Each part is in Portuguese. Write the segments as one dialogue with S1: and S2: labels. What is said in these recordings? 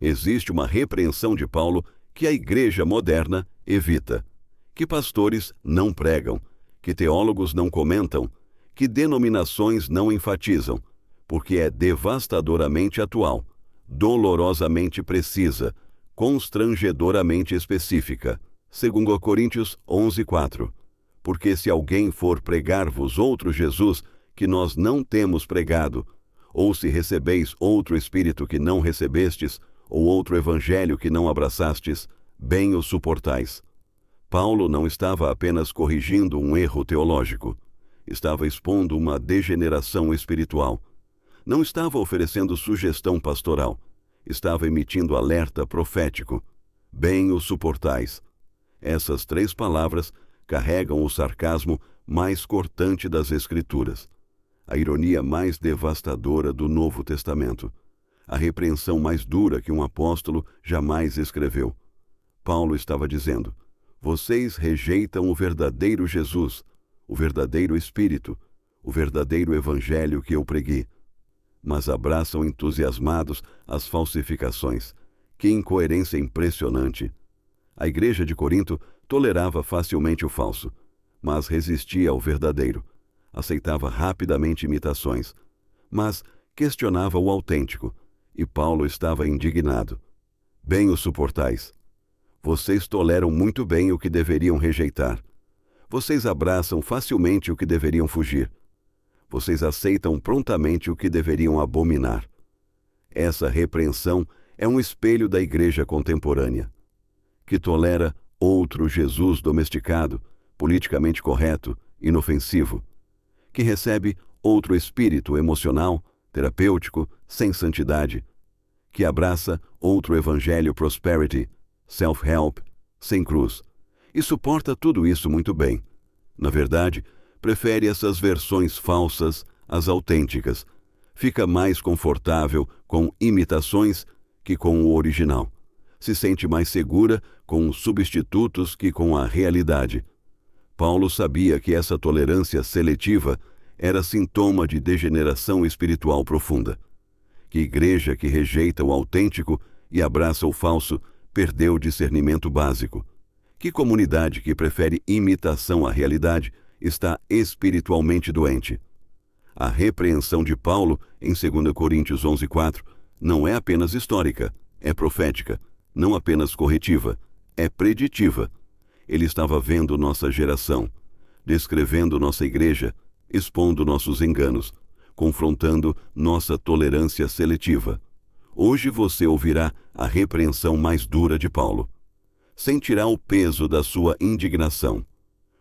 S1: Existe uma repreensão de Paulo que a igreja moderna evita, que pastores não pregam, que teólogos não comentam, que denominações não enfatizam, porque é devastadoramente atual, dolorosamente precisa, constrangedoramente específica. 2 Coríntios 11:4. Porque se alguém for pregar-vos outro Jesus que nós não temos pregado, ou se recebeis outro Espírito que não recebestes, ou outro Evangelho que não abraçastes, bem o suportais. Paulo não estava apenas corrigindo um erro teológico, estava expondo uma degeneração espiritual. Não estava oferecendo sugestão pastoral, estava emitindo alerta profético. Bem o suportais. Essas 3 palavras carregam o sarcasmo mais cortante das Escrituras, a ironia mais devastadora do Novo Testamento, a repreensão mais dura que um apóstolo jamais escreveu. Paulo estava dizendo: vocês rejeitam o verdadeiro Jesus, o verdadeiro Espírito, o verdadeiro Evangelho que eu preguei, mas abraçam entusiasmados as falsificações. Que incoerência impressionante! A igreja de Corinto tolerava facilmente o falso, mas resistia ao verdadeiro. Aceitava rapidamente imitações, mas questionava o autêntico, e Paulo estava indignado. Bem o suportais. Vocês toleram muito bem o que deveriam rejeitar. Vocês abraçam facilmente o que deveriam fugir. Vocês aceitam prontamente o que deveriam abominar. Essa repreensão é um espelho da igreja contemporânea, que tolera outro Jesus domesticado, politicamente correto, inofensivo, que recebe outro espírito emocional, terapêutico, sem santidade, que abraça outro evangelho prosperity, self-help, sem cruz, e suporta tudo isso muito bem. Na verdade, prefere essas versões falsas às autênticas, fica mais confortável com imitações que com o original. Se sente mais segura com os substitutos que com a realidade. Paulo sabia que essa tolerância seletiva era sintoma de degeneração espiritual profunda. Que igreja que rejeita o autêntico e abraça o falso perdeu o discernimento básico. Que comunidade que prefere imitação à realidade está espiritualmente doente. A repreensão de Paulo em 2 Coríntios 11:4 não é apenas histórica, é profética, não apenas corretiva, é preditiva. Ele estava vendo nossa geração, descrevendo nossa igreja, expondo nossos enganos, confrontando nossa tolerância seletiva. Hoje você ouvirá a repreensão mais dura de Paulo. Sentirá o peso da sua indignação.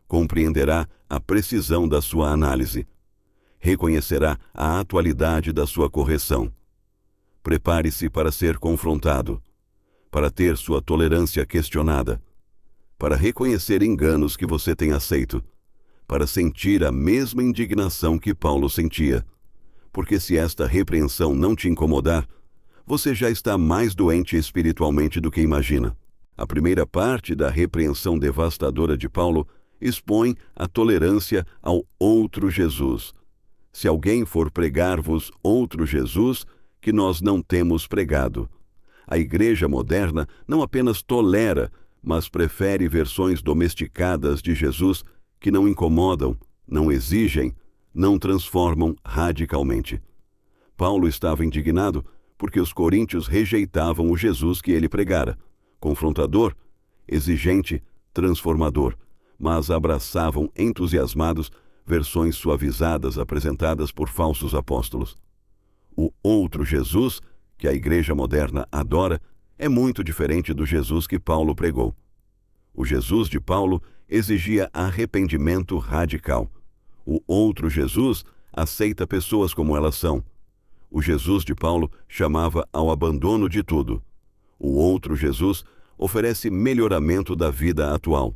S1: Compreenderá a precisão da sua análise. Reconhecerá a atualidade da sua correção. Prepare-se para ser confrontado, para ter sua tolerância questionada, para reconhecer enganos que você tem aceito, para sentir a mesma indignação que Paulo sentia. Porque se esta repreensão não te incomodar, você já está mais doente espiritualmente do que imagina. A primeira parte da repreensão devastadora de Paulo expõe a tolerância ao outro Jesus. Se alguém for pregar-vos outro Jesus que nós não temos pregado. A igreja moderna não apenas tolera, mas prefere versões domesticadas de Jesus que não incomodam, não exigem, não transformam radicalmente. Paulo estava indignado porque os coríntios rejeitavam o Jesus que ele pregara, confrontador, exigente, transformador, mas abraçavam entusiasmados versões suavizadas apresentadas por falsos apóstolos. O outro Jesus, que a igreja moderna adora, é muito diferente do Jesus que Paulo pregou. O Jesus de Paulo exigia arrependimento radical. O outro Jesus aceita pessoas como elas são. O Jesus de Paulo chamava ao abandono de tudo. O outro Jesus oferece melhoramento da vida atual.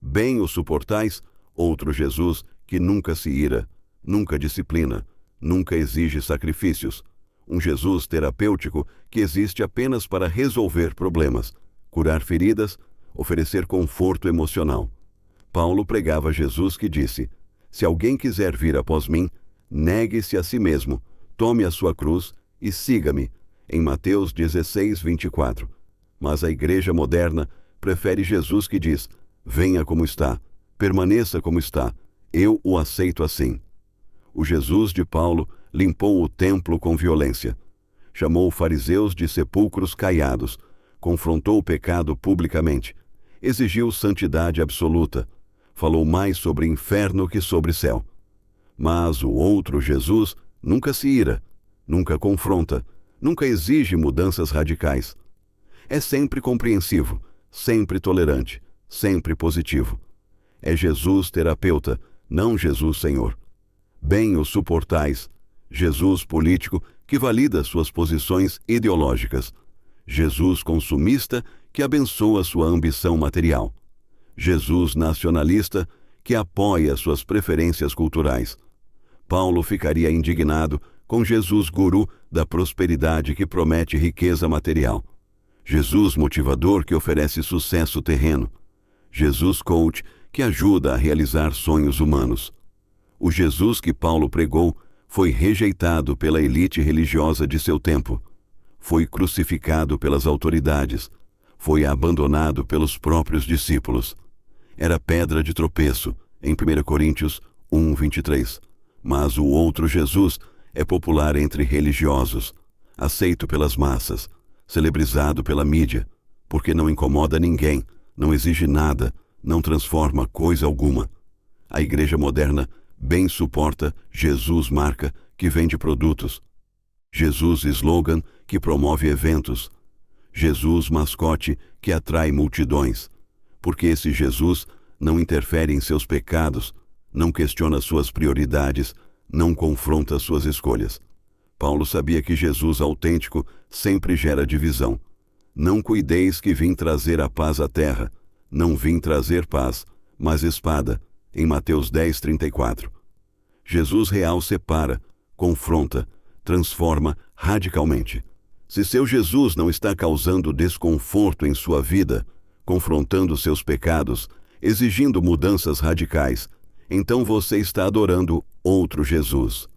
S1: Bem o suportais, outro Jesus que nunca se ira, nunca disciplina, nunca exige sacrifícios. Um Jesus terapêutico que existe apenas para resolver problemas, curar feridas, oferecer conforto emocional. Paulo pregava Jesus que disse: se alguém quiser vir após mim, negue-se a si mesmo, tome a sua cruz e siga-me. em Mateus 16, 24. Mas a igreja moderna prefere Jesus que diz: venha como está, permaneça como está, eu o aceito assim. O Jesus de Paulo limpou o templo com violência. Chamou fariseus de sepulcros caiados, confrontou o pecado publicamente, exigiu santidade absoluta, falou mais sobre inferno que sobre céu. Mas o outro Jesus nunca se ira, nunca confronta, nunca exige mudanças radicais. É sempre compreensivo, sempre tolerante, sempre positivo. É Jesus terapeuta, não Jesus Senhor. Bem o suportais, Jesus político que valida suas posições ideológicas, Jesus consumista que abençoa sua ambição material, Jesus nacionalista que apoia suas preferências culturais. Paulo ficaria indignado com Jesus guru da prosperidade que promete riqueza material, Jesus motivador que oferece sucesso terreno, Jesus coach que ajuda a realizar sonhos humanos. O Jesus que Paulo pregou foi rejeitado pela elite religiosa de seu tempo, foi crucificado pelas autoridades, foi abandonado pelos próprios discípulos. Era pedra de tropeço, em 1 Coríntios 1, 23. Mas o outro Jesus é popular entre religiosos, aceito pelas massas, celebrizado pela mídia, porque não incomoda ninguém, não exige nada, não transforma coisa alguma. A igreja moderna bem suporta Jesus marca que vende produtos, Jesus slogan que promove eventos, Jesus mascote que atrai multidões, porque esse Jesus não interfere em seus pecados, não questiona suas prioridades, não confronta suas escolhas. Paulo sabia que Jesus autêntico sempre gera divisão. Não cuideis que vim trazer a paz à terra, não vim trazer paz, mas espada, em Mateus 10, 34. Jesus real separa, confronta, transforma radicalmente. Se seu Jesus não está causando desconforto em sua vida, confrontando seus pecados, exigindo mudanças radicais, então você está adorando outro Jesus.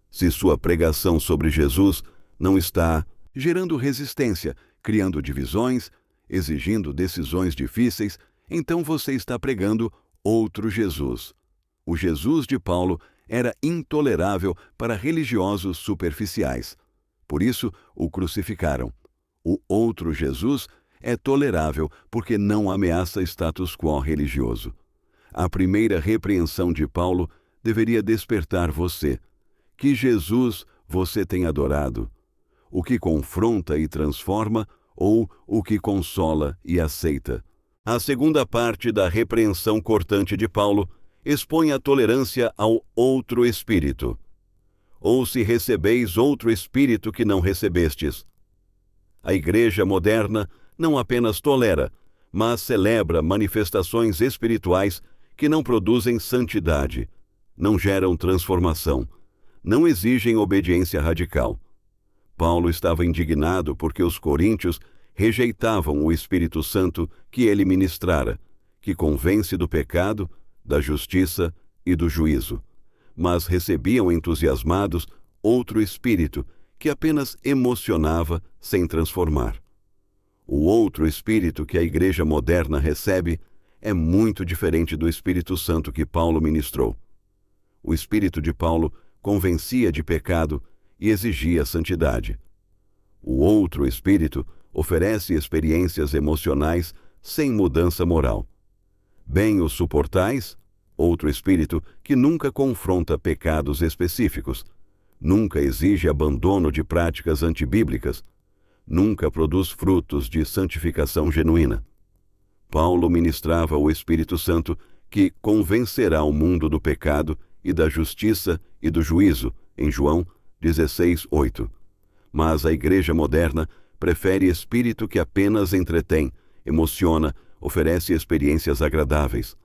S1: Se sua pregação sobre Jesus não está gerando resistência, criando divisões, exigindo decisões difíceis, então você está pregando outro Jesus. O Jesus de Paulo era intolerável para religiosos superficiais. Por isso, o crucificaram. O outro Jesus é tolerável porque não ameaça status quo religioso. A primeira repreensão de Paulo deveria despertar você. Que Jesus você tem adorado? O que confronta e transforma ou o que consola e aceita? A segunda parte da repreensão cortante de Paulo expõe a tolerância ao outro espírito. Ou se recebeis outro espírito que não recebestes. A igreja moderna não apenas tolera, mas celebra manifestações espirituais que não produzem santidade, não geram transformação, não exigem obediência radical. Paulo estava indignado porque os coríntios rejeitavam o Espírito Santo que ele ministrara, que convence do pecado, da justiça e do juízo, mas recebiam entusiasmados outro espírito que apenas emocionava sem transformar. O outro espírito que a igreja moderna recebe é muito diferente do Espírito Santo que Paulo ministrou. O espírito de Paulo convencia de pecado e exigia santidade. O outro espírito oferece experiências emocionais sem mudança moral. Bem o suportais, outro espírito que nunca confronta pecados específicos, nunca exige abandono de práticas antibíblicas, nunca produz frutos de santificação genuína. Paulo ministrava o Espírito Santo que convencerá o mundo do pecado e da justiça e do juízo, em João 16, 8. Mas a igreja moderna prefere espírito que apenas entretém, emociona, oferece experiências agradáveis.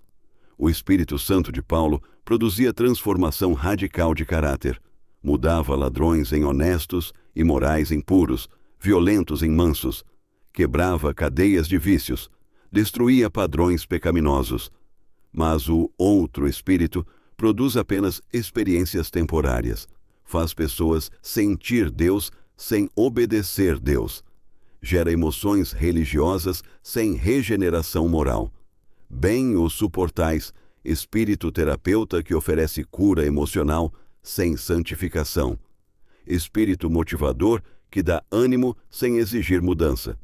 S1: O Espírito Santo de Paulo produzia transformação radical de caráter. Mudava ladrões em honestos, imorais em puros, violentos em mansos. Quebrava cadeias de vícios. Destruía padrões pecaminosos. Mas o outro Espírito produz apenas experiências temporárias. Faz pessoas sentir Deus sem obedecer Deus. Gera emoções religiosas sem regeneração moral. Bem o suportais, espírito terapeuta que oferece cura emocional sem santificação. Espírito motivador que dá ânimo sem exigir mudança.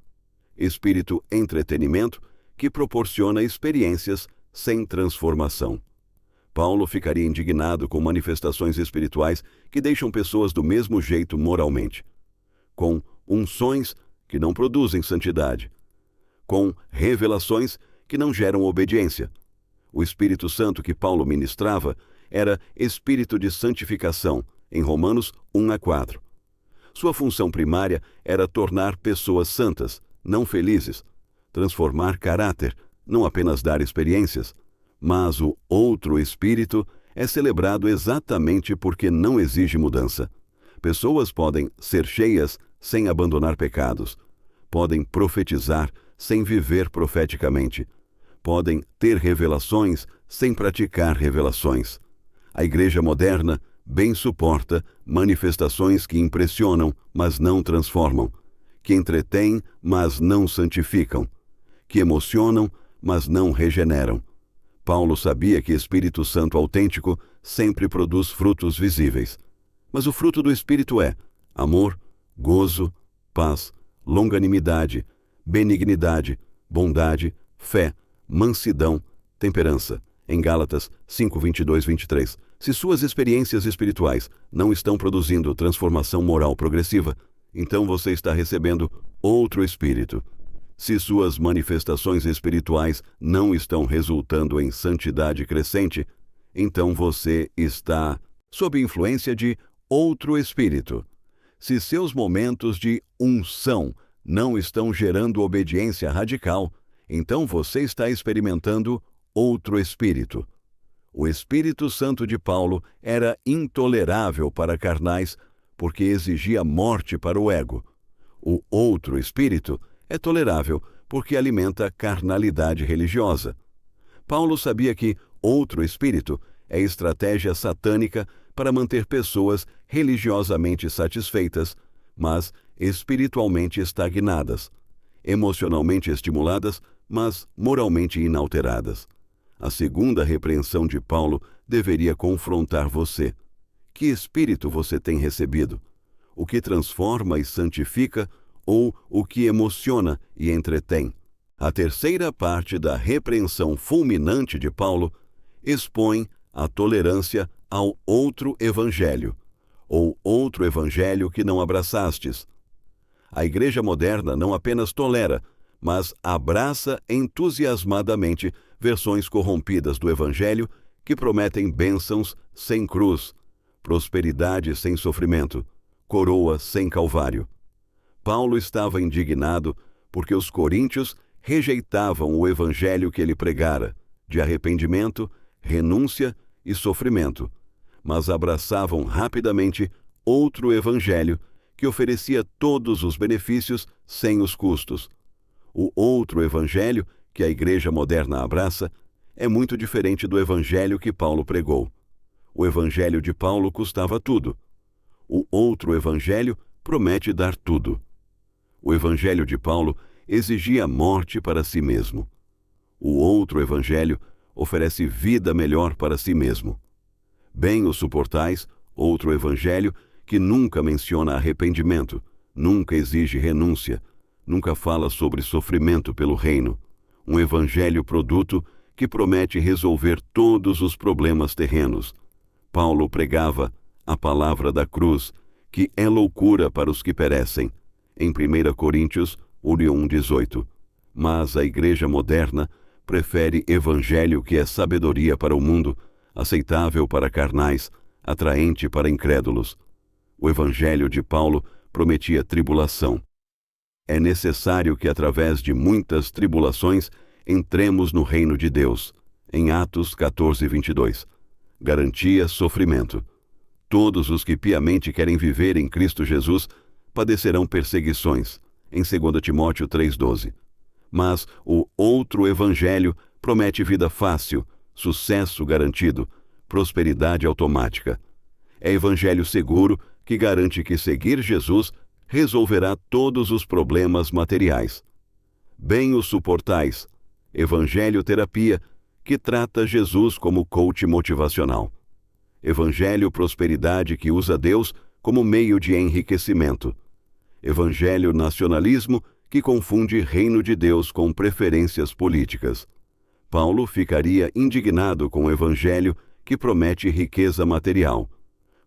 S1: Espírito entretenimento que proporciona experiências sem transformação. Paulo ficaria indignado com manifestações espirituais que deixam pessoas do mesmo jeito moralmente. Com unções que não produzem santidade. Com revelações que não geram obediência. O Espírito Santo que Paulo ministrava era espírito de santificação, em Romanos 1:4. Sua função primária era tornar pessoas santas, não felizes, transformar caráter, não apenas dar experiências. Mas o outro espírito é celebrado exatamente porque não exige mudança. Pessoas podem ser cheias sem abandonar pecados. Podem profetizar sem viver profeticamente. Podem ter revelações sem praticar revelações. A igreja moderna bem suporta manifestações que impressionam, mas não transformam, que entretêm, mas não santificam, que emocionam, mas não regeneram. Paulo sabia que Espírito Santo autêntico sempre produz frutos visíveis. Mas o fruto do Espírito é amor, gozo, paz, longanimidade, benignidade, bondade, fé, mansidão, temperança. Em Gálatas 5:22-23. Se suas experiências espirituais não estão produzindo transformação moral progressiva, então você está recebendo outro espírito. Se suas manifestações espirituais não estão resultando em santidade crescente, então você está sob influência de outro espírito. Se seus momentos de unção não estão gerando obediência radical, então você está experimentando outro espírito. O Espírito Santo de Paulo era intolerável para carnais porque exigia morte para o ego. O outro espírito é tolerável porque alimenta carnalidade religiosa. Paulo sabia que outro espírito é estratégia satânica para manter pessoas religiosamente satisfeitas, mas espiritualmente estagnadas, emocionalmente estimuladas, mas moralmente inalteradas. A segunda repreensão de Paulo deveria confrontar você. Que espírito você tem recebido? O que transforma e santifica ou o que emociona e entretém? A terceira parte da repreensão fulminante de Paulo expõe a tolerância ao outro evangelho, ou outro evangelho que não abraçastes. A igreja moderna não apenas tolera, mas abraça entusiasmadamente versões corrompidas do evangelho que prometem bênçãos sem cruz, prosperidade sem sofrimento, coroa sem calvário. Paulo estava indignado porque os coríntios rejeitavam o evangelho que ele pregara, de arrependimento, renúncia e sofrimento, mas abraçavam rapidamente outro evangelho que oferecia todos os benefícios sem os custos. O outro evangelho que a igreja moderna abraça é muito diferente do evangelho que Paulo pregou. O evangelho de Paulo custava tudo. O outro evangelho promete dar tudo. O evangelho de Paulo exigia morte para si mesmo. O outro evangelho oferece vida melhor para si mesmo. Bem o suportais, outro evangelho que nunca menciona arrependimento, nunca exige renúncia, nunca fala sobre sofrimento pelo reino. Um evangelho produto que promete resolver todos os problemas terrenos. Paulo pregava a palavra da cruz, que é loucura para os que perecem, em 1 Coríntios 1:18. Mas a igreja moderna prefere evangelho que é sabedoria para o mundo, aceitável para carnais, atraente para incrédulos. O evangelho de Paulo prometia tribulação. É necessário que através de muitas tribulações entremos no reino de Deus, em Atos 14:22. Garantia sofrimento. Todos os que piamente querem viver em Cristo Jesus padecerão perseguições, em 2 Timóteo 3:12. Mas o outro evangelho promete vida fácil, sucesso garantido, prosperidade automática. É evangelho seguro que garante que seguir Jesus resolverá todos os problemas materiais. Bem o suportais, Evangelho Terapia, que trata Jesus como coach motivacional. Evangelho Prosperidade, que usa Deus como meio de enriquecimento. Evangelho Nacionalismo, que confunde reino de Deus com preferências políticas. Paulo ficaria indignado com o Evangelho que promete riqueza material,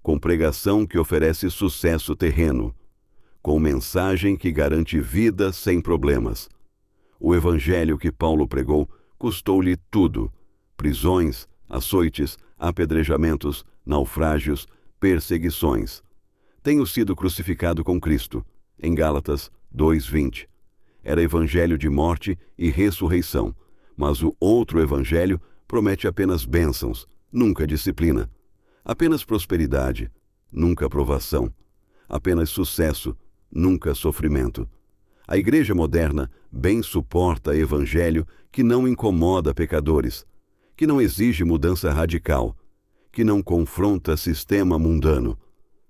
S1: com pregação que oferece sucesso terreno, com mensagem que garante vida sem problemas. O Evangelho que Paulo pregou custou-lhe tudo: prisões, açoites, apedrejamentos, naufrágios, perseguições. Tenho sido crucificado com Cristo, em Gálatas 2:20. Era evangelho de morte e ressurreição, mas o outro evangelho promete apenas bênçãos, nunca disciplina. Apenas prosperidade, nunca provação. Apenas sucesso, nunca sofrimento. A igreja moderna bem suporta evangelho que não incomoda pecadores, que não exige mudança radical, que não confronta sistema mundano,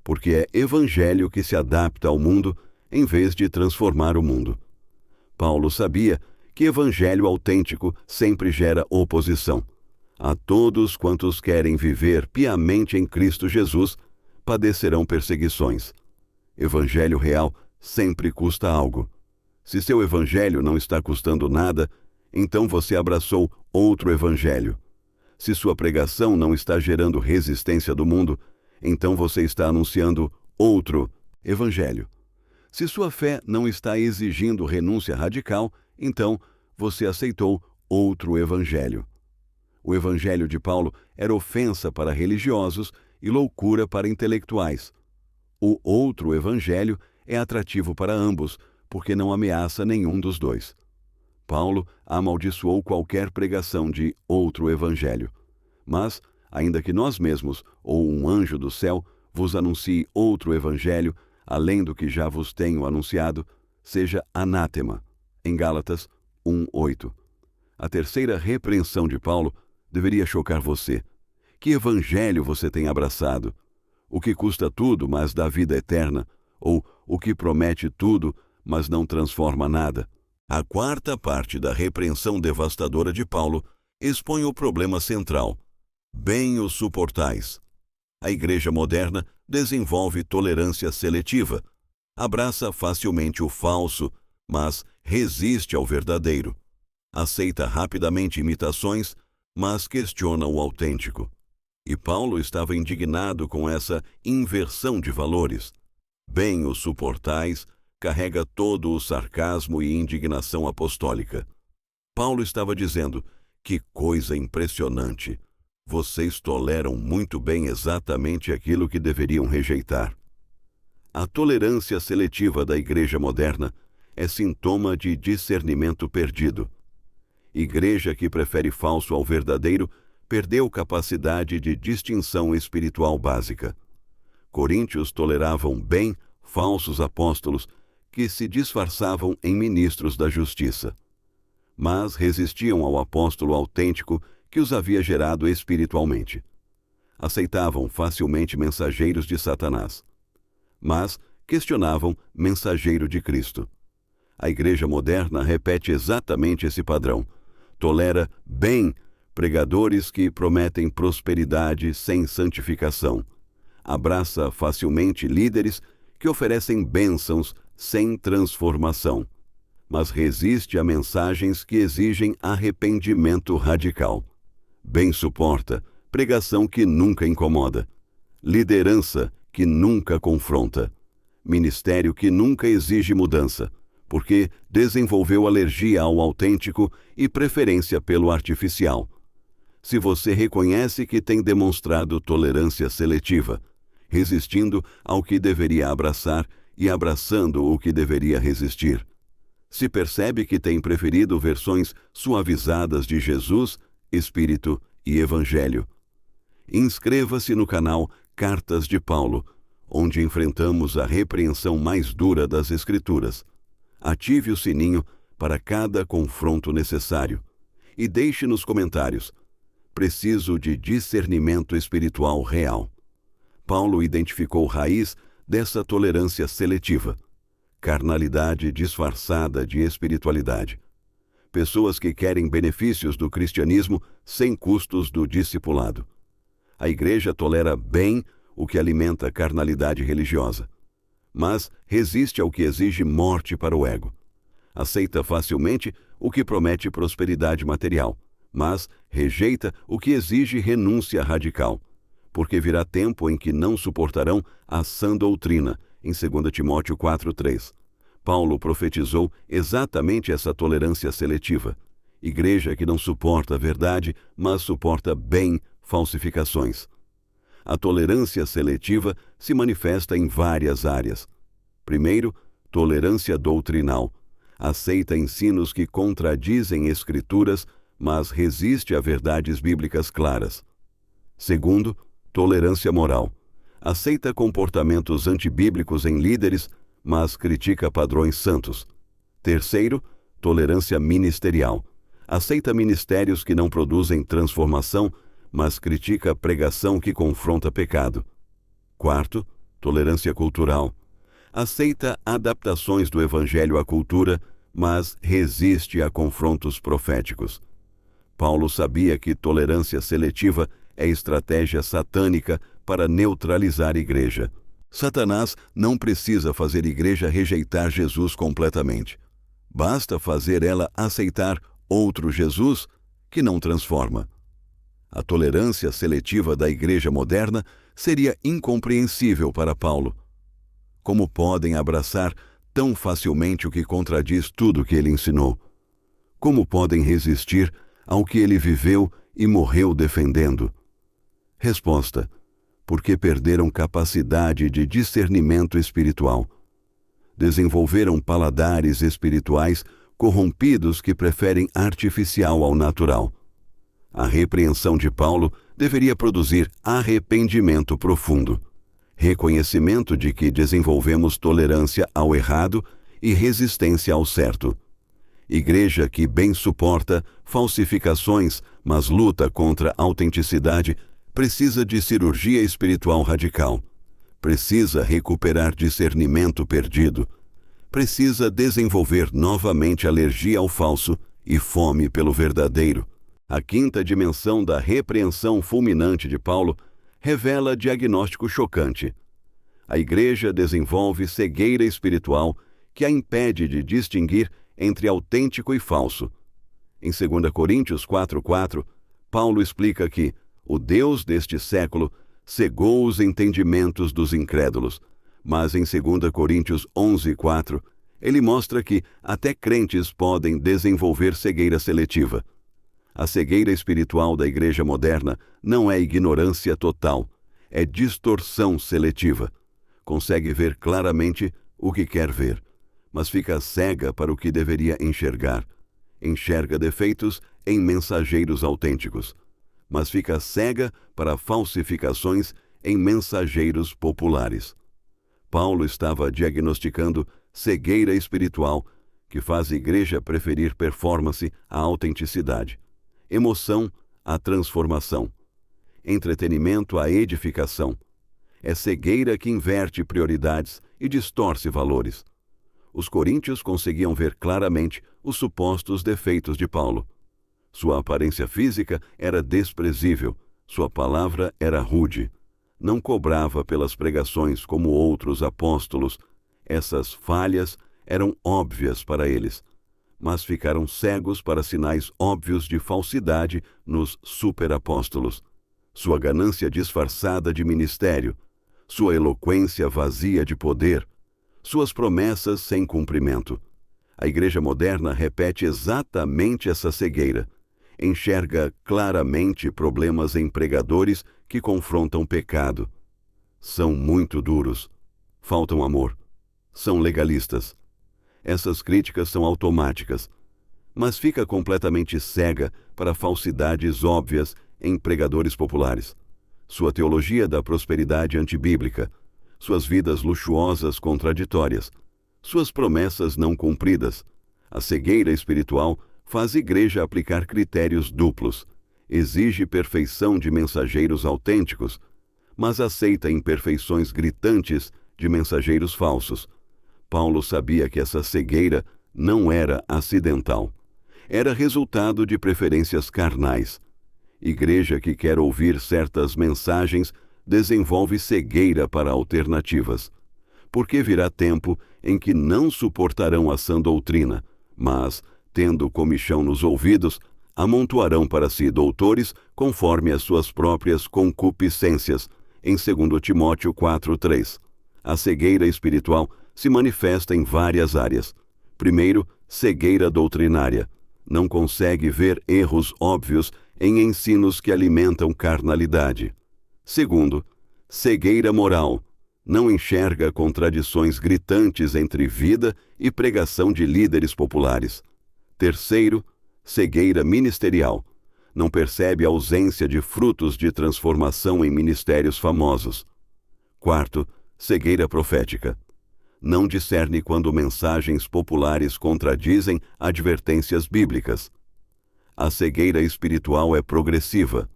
S1: porque é evangelho que se adapta ao mundo em vez de transformar o mundo. Paulo sabia que evangelho autêntico sempre gera oposição. A todos quantos querem viver piamente em Cristo Jesus, padecerão perseguições. Evangelho real sempre custa algo. Se seu evangelho não está custando nada, então você abraçou outro evangelho. Se sua pregação não está gerando resistência do mundo, então você está anunciando outro evangelho. Se sua fé não está exigindo renúncia radical, então você aceitou outro evangelho. O evangelho de Paulo era ofensa para religiosos e loucura para intelectuais. O outro evangelho é atrativo para ambos, porque não ameaça nenhum dos dois. Paulo amaldiçoou qualquer pregação de outro evangelho. Mas, ainda que nós mesmos, ou um anjo do céu, vos anuncie outro evangelho, além do que já vos tenho anunciado, seja anátema, em Gálatas 1:8. A terceira repreensão de Paulo deveria chocar você. Que evangelho você tem abraçado? O que custa tudo, mas dá vida eterna? Ou o que promete tudo, mas não transforma nada? A quarta parte da repreensão devastadora de Paulo expõe o problema central. Bem o suportais. A igreja moderna desenvolve tolerância seletiva. Abraça facilmente o falso, mas resiste ao verdadeiro. Aceita rapidamente imitações, mas questiona o autêntico. E Paulo estava indignado com essa inversão de valores. Bem o suportais carrega todo o sarcasmo e indignação apostólica. Paulo estava dizendo: que coisa impressionante! Vocês toleram muito bem exatamente aquilo que deveriam rejeitar. A tolerância seletiva da igreja moderna é sintoma de discernimento perdido. Igreja que prefere falso ao verdadeiro perdeu capacidade de distinção espiritual básica. Coríntios toleravam bem falsos apóstolos que se disfarçavam em ministros da justiça, mas resistiam ao apóstolo autêntico que os havia gerado espiritualmente. Aceitavam facilmente mensageiros de Satanás, mas questionavam mensageiro de Cristo. A igreja moderna repete exatamente esse padrão. Tolera bem pregadores que prometem prosperidade sem santificação. Abraça facilmente líderes que oferecem bênçãos sem transformação, mas resiste a mensagens que exigem arrependimento radical. Bem suporta pregação que nunca incomoda, liderança que nunca confronta, ministério que nunca exige mudança, porque desenvolveu alergia ao autêntico e preferência pelo artificial. Se você reconhece que tem demonstrado tolerância seletiva, resistindo ao que deveria abraçar e abraçando o que deveria resistir, se percebe que tem preferido versões suavizadas de Jesus, Espírito e Evangelho, inscreva-se no canal Cartas de Paulo, onde enfrentamos a repreensão mais dura das Escrituras. Ative o sininho para cada confronto necessário e deixe nos comentários: preciso de discernimento espiritual real. Paulo identificou raiz dessa tolerância seletiva. carnalidade disfarçada de espiritualidade. Pessoas que querem benefícios do cristianismo sem custos do discipulado. A igreja tolera bem o que alimenta a carnalidade religiosa, mas resiste ao que exige morte para o ego. Aceita facilmente o que promete prosperidade material, mas rejeita o que exige renúncia radical, porque virá tempo em que não suportarão a sã doutrina, em 2 Timóteo 4:3. Paulo profetizou exatamente essa tolerância seletiva. Igreja que não suporta a verdade, mas suporta bem falsificações. A tolerância seletiva se manifesta em várias áreas. Primeiro, tolerância doutrinal. Aceita ensinos que contradizem escrituras, mas resiste a verdades bíblicas claras. Segundo, tolerância moral. Aceita comportamentos antibíblicos em líderes, mas critica padrões santos. Terceiro, tolerância ministerial. Aceita ministérios que não produzem transformação, mas critica a pregação que confronta pecado. Quarto, tolerância cultural. Aceita adaptações do evangelho à cultura, mas resiste a confrontos proféticos. Paulo sabia que tolerância seletiva é estratégia satânica para neutralizar a igreja. Satanás não precisa fazer a igreja rejeitar Jesus completamente. Basta fazer ela aceitar outro Jesus que não transforma. A tolerância seletiva da igreja moderna seria incompreensível para Paulo. Como podem abraçar tão facilmente o que contradiz tudo o que ele ensinou? Como podem resistir ao que ele viveu e morreu defendendo? Resposta: porque perderam capacidade de discernimento espiritual. Desenvolveram paladares espirituais corrompidos que preferem artificial ao natural. A repreensão de Paulo deveria produzir arrependimento profundo, reconhecimento de que desenvolvemos tolerância ao errado e resistência ao certo. Igreja que bem suporta falsificações, mas luta contra a autenticidade, precisa de cirurgia espiritual radical. Precisa recuperar discernimento perdido. Precisa desenvolver novamente alergia ao falso e fome pelo verdadeiro. A quinta dimensão da repreensão fulminante de Paulo revela diagnóstico chocante. A igreja desenvolve cegueira espiritual que a impede de distinguir entre autêntico e falso. Em 2 Coríntios 4:4, Paulo explica que o Deus deste século cegou os entendimentos dos incrédulos, mas em 2 Coríntios 11:4, ele mostra que até crentes podem desenvolver cegueira seletiva. A cegueira espiritual da igreja moderna não é ignorância total, é distorção seletiva. Consegue ver claramente o que quer ver, mas fica cega para o que deveria enxergar. Enxerga defeitos em mensageiros autênticos, mas fica cega para falsificações em mensageiros populares. Paulo estava diagnosticando cegueira espiritual que faz a igreja preferir performance à autenticidade, emoção à transformação, entretenimento à edificação. É cegueira que inverte prioridades e distorce valores. Os coríntios conseguiam ver claramente os supostos defeitos de Paulo. Sua aparência física era desprezível, sua palavra era rude. Não cobrava pelas pregações como outros apóstolos. Essas falhas eram óbvias para eles, mas ficaram cegos para sinais óbvios de falsidade nos superapóstolos. Sua ganância disfarçada de ministério, sua eloquência vazia de poder, suas promessas sem cumprimento. A igreja moderna repete exatamente essa cegueira. Enxerga claramente problemas em pregadores que confrontam pecado. São muito duros. Faltam amor. São legalistas. Essas críticas são automáticas, mas fica completamente cega para falsidades óbvias em pregadores populares. Sua teologia da prosperidade antibíblica, suas vidas luxuosas contraditórias, suas promessas não cumpridas. A cegueira espiritual faz a igreja aplicar critérios duplos, exige perfeição de mensageiros autênticos, mas aceita imperfeições gritantes de mensageiros falsos. Paulo sabia que essa cegueira não era acidental. Era resultado de preferências carnais. Igreja que quer ouvir certas mensagens desenvolve cegueira para alternativas. Porque virá tempo em que não suportarão a sã doutrina, mas, tendo comichão nos ouvidos, amontoarão para si doutores conforme as suas próprias concupiscências, em 2 Timóteo 4:3. A cegueira espiritual se manifesta em várias áreas. Primeiro, cegueira doutrinária. Não consegue ver erros óbvios em ensinos que alimentam carnalidade. Segundo, cegueira moral. Não enxerga contradições gritantes entre vida e pregação de líderes populares. Terceiro, cegueira ministerial. Não percebe a ausência de frutos de transformação em ministérios famosos. Quarto, cegueira profética. Não discerne quando mensagens populares contradizem advertências bíblicas. A cegueira espiritual é progressiva.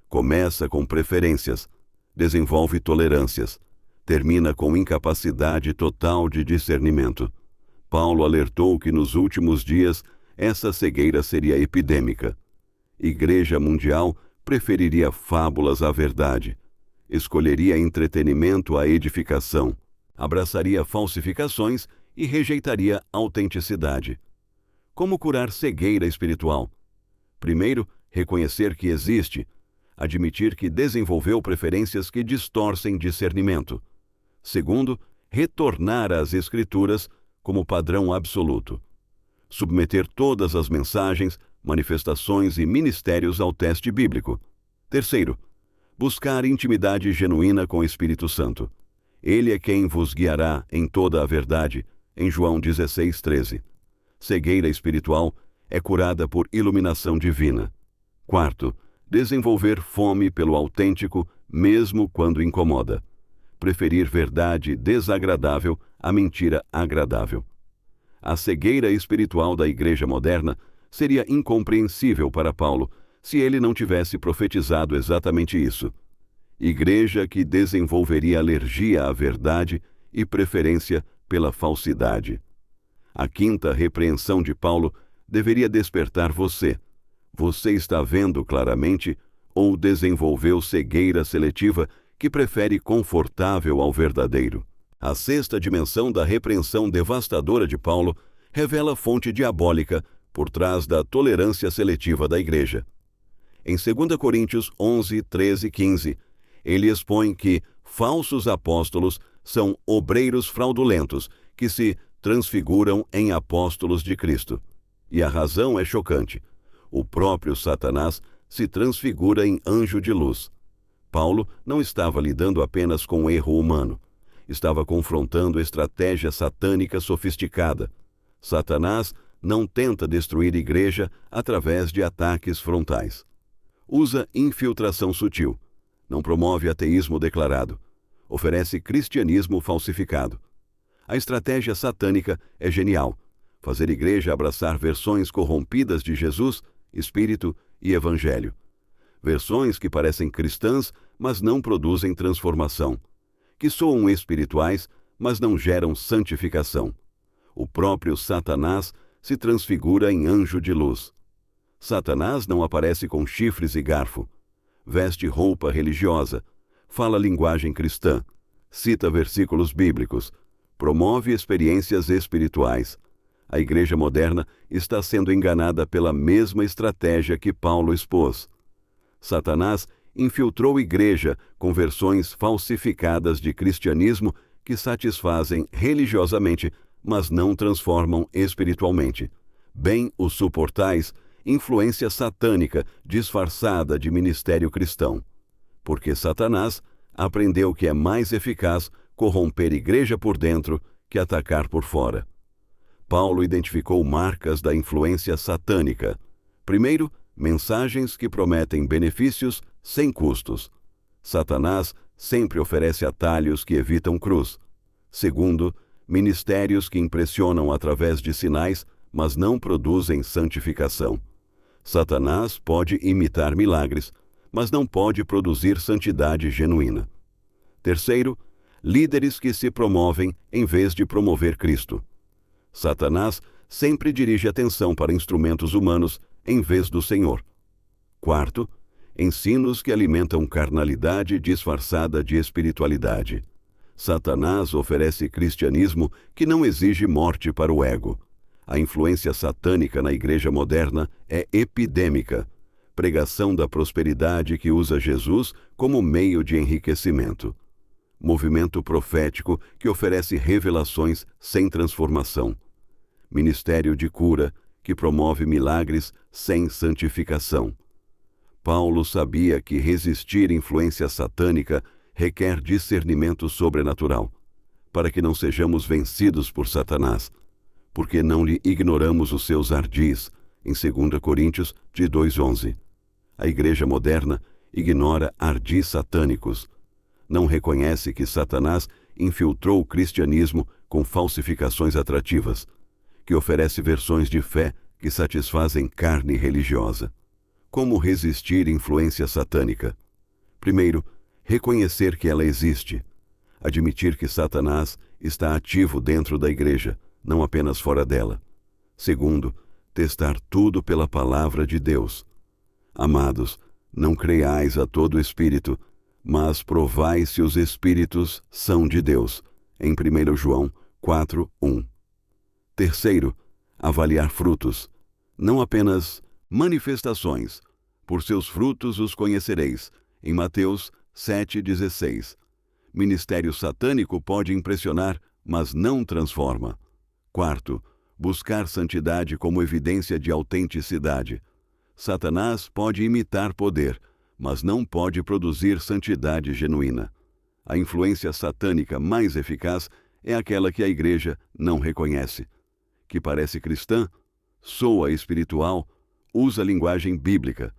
S1: Começa com preferências, desenvolve tolerâncias, termina com incapacidade total de discernimento. Paulo alertou que nos últimos dias essa cegueira seria epidêmica. Igreja mundial preferiria fábulas à verdade, escolheria entretenimento à edificação, abraçaria falsificações e rejeitaria autenticidade. Como curar cegueira espiritual? Primeiro, reconhecer que existe, admitir que desenvolveu preferências que distorcem discernimento. Segundo, retornar às Escrituras como padrão absoluto. Submeter todas as mensagens, manifestações e ministérios ao teste bíblico. Terceiro, buscar intimidade genuína com o Espírito Santo. Ele é quem vos guiará em toda a verdade, em João 16:13. Cegueira espiritual é curada por iluminação divina. Quarto, desenvolver fome pelo autêntico, mesmo quando incomoda. Preferir verdade desagradável à mentira agradável. A cegueira espiritual da igreja moderna seria incompreensível para Paulo se ele não tivesse profetizado exatamente isso. Igreja que desenvolveria alergia à verdade e preferência pela falsidade. A quinta repreensão de Paulo deveria despertar você. Você está vendo claramente ou desenvolveu cegueira seletiva que prefere confortável ao verdadeiro? A sexta dimensão da repreensão devastadora de Paulo revela fonte diabólica por trás da tolerância seletiva da igreja. Em 2 Coríntios 11, 13 e 15, ele expõe que falsos apóstolos são obreiros fraudulentos que se transfiguram em apóstolos de Cristo. E a razão é chocante. O próprio Satanás se transfigura em anjo de luz. Paulo não estava lidando apenas com erro humano. Estava confrontando estratégia satânica sofisticada. Satanás não tenta destruir igreja através de ataques frontais. Usa infiltração sutil. Não promove ateísmo declarado. Oferece cristianismo falsificado. A estratégia satânica é genial. Fazer igreja abraçar versões corrompidas de Jesus, Espírito e Evangelho. Versões que parecem cristãs, mas não produzem transformação. Que soam espirituais, mas não geram santificação. O próprio Satanás se transfigura em anjo de luz. Satanás não aparece com chifres e garfo. Veste roupa religiosa, fala linguagem cristã, cita versículos bíblicos, promove experiências espirituais. A igreja moderna está sendo enganada pela mesma estratégia que Paulo expôs. Satanás infiltrou a igreja com versões falsificadas de cristianismo que satisfazem religiosamente, mas não transformam espiritualmente. Bem o suportais, influência satânica disfarçada de ministério cristão. Porque Satanás aprendeu que é mais eficaz corromper igreja por dentro que atacar por fora. Paulo identificou marcas da influência satânica. Primeiro, mensagens que prometem benefícios sem custos. Satanás sempre oferece atalhos que evitam cruz. Segundo, ministérios que impressionam através de sinais, mas não produzem santificação. Satanás pode imitar milagres, mas não pode produzir santidade genuína. Terceiro, líderes que se promovem em vez de promover Cristo. Satanás sempre dirige atenção para instrumentos humanos em vez do Senhor. Quarto, ensinos que alimentam carnalidade disfarçada de espiritualidade. Satanás oferece cristianismo que não exige morte para o ego. A influência satânica na igreja moderna é epidêmica. Pregação da prosperidade que usa Jesus como meio de enriquecimento. Movimento profético que oferece revelações sem transformação. Ministério de cura que promove milagres sem santificação. Paulo sabia que resistir influência satânica requer discernimento sobrenatural, para que não sejamos vencidos por Satanás, porque não lhe ignoramos os seus ardis, em 2 Coríntios 2:11. A igreja moderna ignora ardis satânicos. Não reconhece que Satanás infiltrou o cristianismo com falsificações atrativas, que oferece versões de fé que satisfazem carne religiosa. Como resistir influência satânica? Primeiro, reconhecer que ela existe. Admitir que Satanás está ativo dentro da igreja, não apenas fora dela. Segundo, testar tudo pela palavra de Deus. Amados, não creiais a todo espírito, mas provai se os espíritos são de Deus. Em 1 João 4:1. Terceiro, avaliar frutos. Não apenas manifestações. Por seus frutos os conhecereis. Em Mateus 7:16. Ministério satânico pode impressionar, mas não transforma. Quarto, buscar santidade como evidência de autenticidade. Satanás pode imitar poder, mas não pode produzir santidade genuína. A influência satânica mais eficaz é aquela que a igreja não reconhece, que parece cristã, soa espiritual, usa linguagem bíblica,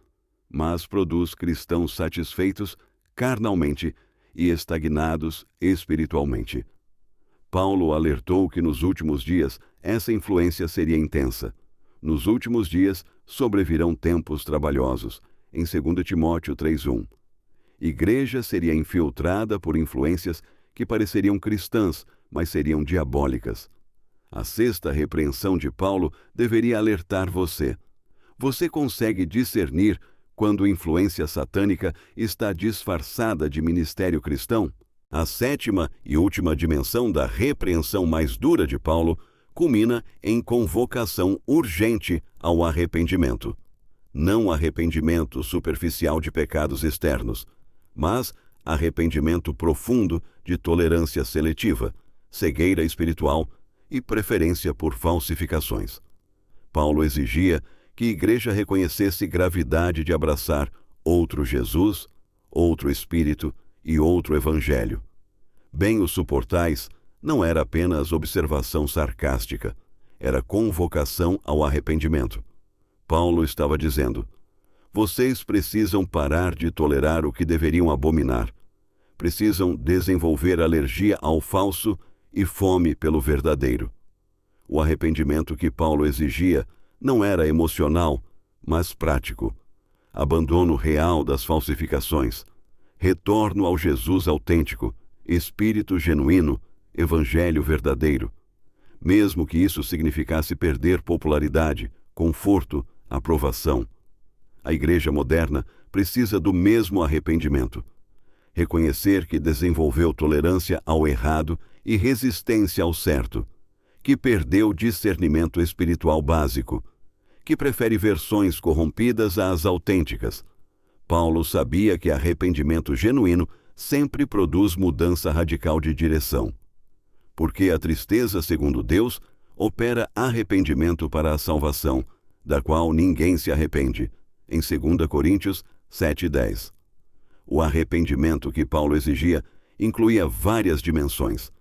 S1: mas produz cristãos satisfeitos carnalmente e estagnados espiritualmente. Paulo alertou que nos últimos dias essa influência seria intensa. Nos últimos dias sobrevirão tempos trabalhosos, em 2 Timóteo 3:1. Igreja seria infiltrada por influências que pareceriam cristãs, mas seriam diabólicas. A sexta repreensão de Paulo deveria alertar você. Você consegue discernir quando influência satânica está disfarçada de ministério cristão? A sétima e última dimensão da repreensão mais dura de Paulo culmina em convocação urgente ao arrependimento. Não arrependimento superficial de pecados externos, mas arrependimento profundo de tolerância seletiva, cegueira espiritual e preferência por falsificações. Paulo exigia que a igreja reconhecesse gravidade de abraçar outro Jesus, outro Espírito e outro Evangelho. Bem o suportais não era apenas observação sarcástica, era convocação ao arrependimento. Paulo estava dizendo: vocês precisam parar de tolerar o que deveriam abominar. Precisam desenvolver alergia ao falso e fome pelo verdadeiro. O arrependimento que Paulo exigia não era emocional, mas prático. Abandono real das falsificações. Retorno ao Jesus autêntico, Espírito genuíno, Evangelho verdadeiro. Mesmo que isso significasse perder popularidade, conforto, aprovação. A igreja moderna precisa do mesmo arrependimento. Reconhecer que desenvolveu tolerância ao errado e resistência ao certo, que perdeu discernimento espiritual básico, que prefere versões corrompidas às autênticas. Paulo sabia que arrependimento genuíno sempre produz mudança radical de direção. Porque a tristeza, segundo Deus, opera arrependimento para a salvação, da qual ninguém se arrepende, em 2 Coríntios 7:10. O arrependimento que Paulo exigia incluía várias dimensões.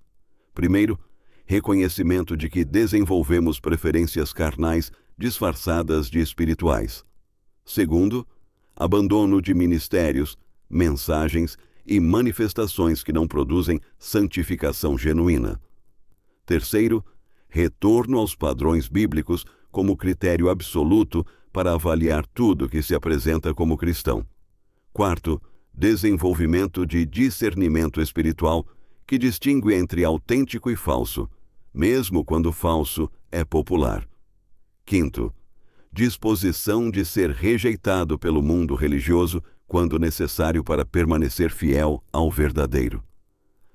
S1: Primeiro, reconhecimento de que desenvolvemos preferências carnais disfarçadas de espirituais. Segundo, abandono de ministérios, mensagens e manifestações que não produzem santificação genuína. Terceiro, retorno aos padrões bíblicos como critério absoluto para avaliar tudo que se apresenta como cristão. Quarto, desenvolvimento de discernimento espiritual que distingue entre autêntico e falso, mesmo quando o falso é popular. Quinto, disposição de ser rejeitado pelo mundo religioso quando necessário para permanecer fiel ao verdadeiro.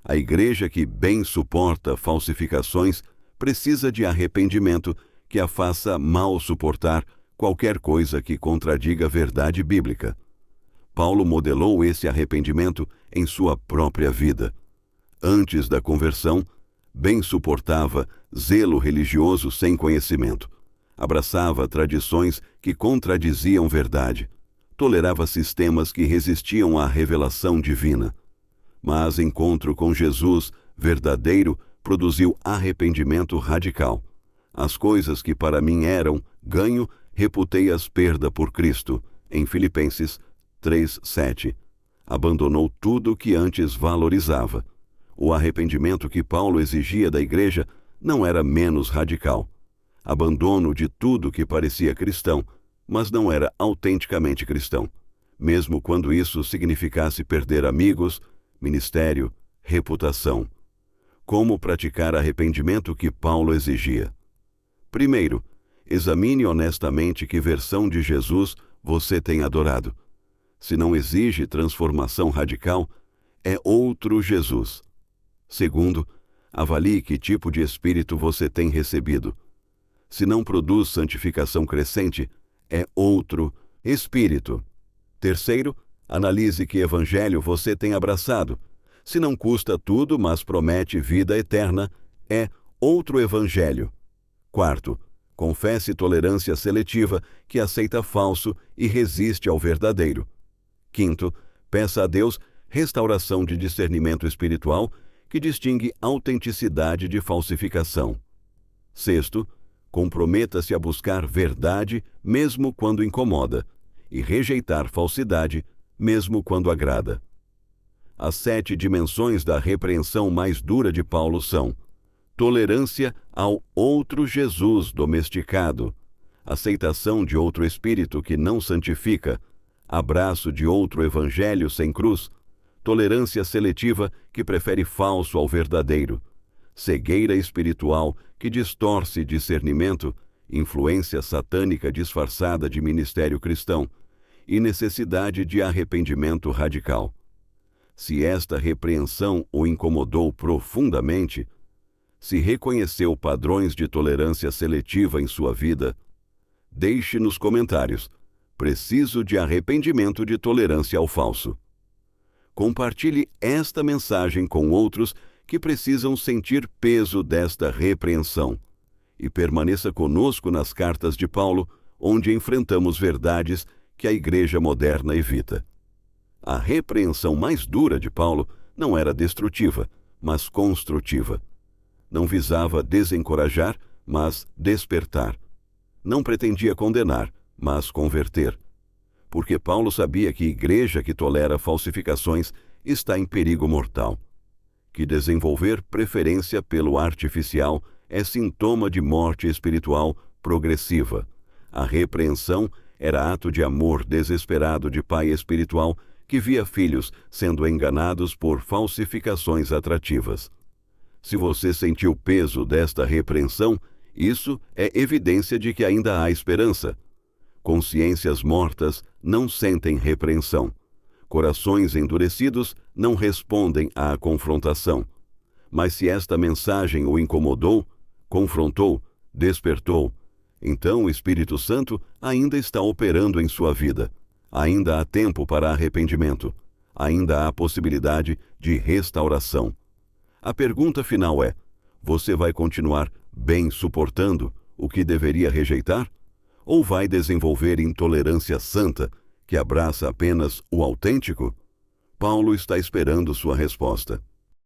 S1: A igreja que bem suporta falsificações precisa de arrependimento que a faça mal suportar qualquer coisa que contradiga a verdade bíblica. Paulo modelou esse arrependimento em sua própria vida. Antes da conversão, bem suportava zelo religioso sem conhecimento. Abraçava tradições que contradiziam verdade. Tolerava sistemas que resistiam à revelação divina. Mas encontro com Jesus verdadeiro produziu arrependimento radical. As coisas que para mim eram ganho, reputei-as perda por Cristo, em Filipenses 3:7. Abandonou tudo que antes valorizava. O arrependimento que Paulo exigia da igreja não era menos radical. Abandono de tudo que parecia cristão, mas não era autenticamente cristão, mesmo quando isso significasse perder amigos, ministério, reputação. Como praticar arrependimento que Paulo exigia? Primeiro, examine honestamente que versão de Jesus você tem adorado. Se não exige transformação radical, é outro Jesus. Segundo, avalie que tipo de espírito você tem recebido. Se não produz santificação crescente, é outro espírito. Terceiro, analise que evangelho você tem abraçado. Se não custa tudo, mas promete vida eterna, é outro evangelho. Quarto, confesse tolerância seletiva que aceita falso e resiste ao verdadeiro. Quinto, peça a Deus restauração de discernimento espiritual que distingue autenticidade de falsificação. Sexto, comprometa-se a buscar verdade mesmo quando incomoda e rejeitar falsidade mesmo quando agrada. As 7 dimensões da repreensão mais dura de Paulo são: tolerância ao outro Jesus domesticado, aceitação de outro espírito que não santifica, abraço de outro evangelho sem cruz, tolerância seletiva que prefere falso ao verdadeiro, cegueira espiritual que distorce discernimento, influência satânica disfarçada de ministério cristão e necessidade de arrependimento radical. Se esta repreensão o incomodou profundamente, se reconheceu padrões de tolerância seletiva em sua vida, deixe nos comentários: preciso de arrependimento de tolerância ao falso. Compartilhe esta mensagem com outros que precisam sentir peso desta repreensão e permaneça conosco nas cartas de Paulo, onde enfrentamos verdades que a igreja moderna evita. A repreensão mais dura de Paulo não era destrutiva, mas construtiva. Não visava desencorajar, mas despertar. Não pretendia condenar, mas converter. Porque Paulo sabia que igreja que tolera falsificações está em perigo mortal. Que desenvolver preferência pelo artificial é sintoma de morte espiritual progressiva. A repreensão era ato de amor desesperado de pai espiritual que via filhos sendo enganados por falsificações atrativas. Se você sentiu o peso desta repreensão, isso é evidência de que ainda há esperança. Consciências mortas não sentem repreensão. Corações endurecidos não respondem à confrontação. Mas se esta mensagem o incomodou, confrontou, despertou, então o Espírito Santo ainda está operando em sua vida. Ainda há tempo para arrependimento. Ainda há possibilidade de restauração. A pergunta final é: você vai continuar bem suportando o que deveria rejeitar? Ou vai desenvolver intolerância santa que abraça apenas o autêntico? Paulo está esperando sua resposta.